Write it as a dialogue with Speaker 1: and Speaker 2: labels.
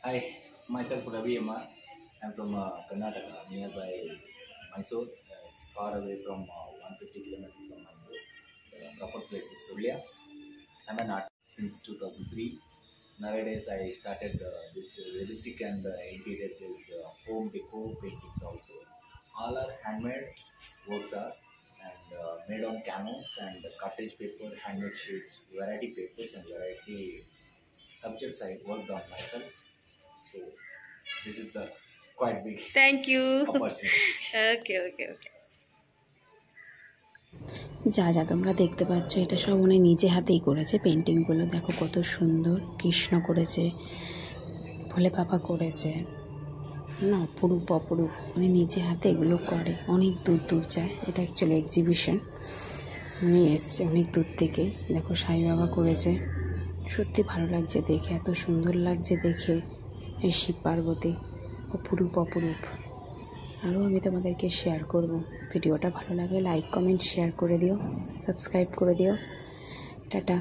Speaker 1: Hi, myself Ravi Amar. I'm from Karnataka, nearby Mysore. It's far away from 150 kilometers from Mysore. The proper place is Surya. I'm an artist since 2003. Nowadays, I started this realistic and interior-based home decor paintings also. All are handmade works are and made on canvas and cottage paper, handmade sheets, variety papers and variety subjects I worked on myself. So this is the quite big
Speaker 2: Thank you.
Speaker 1: opportunity.
Speaker 2: Okay. যা যা তোমরা দেখতে পাচ্ছ এটা সব উনি নিজে হাতেই করেছে। পেন্টিংগুলো দেখো কত সুন্দর, কৃষ্ণ করেছে, ভোলে বাবা করেছে না, অপরূপ উনি নিজে হাতে এগুলো করে। অনেক দূর যায়, এটা অ্যাকচুয়ালি এক্সিবিশন। উনি এসছে অনেক দূর থেকে। দেখো সাই বাবা করেছে, সত্যি ভালো লাগছে দেখে, এত সুন্দর লাগছে দেখে। এই শিব পার্বতী অপরূপ। আরও আমি তোমাদেরকে শেয়ার করব। ভিডিওটা ভালো লাগলে লাইক কমেন্ট শেয়ার করে দিও, সাবস্ক্রাইব করে দিও। টাটা।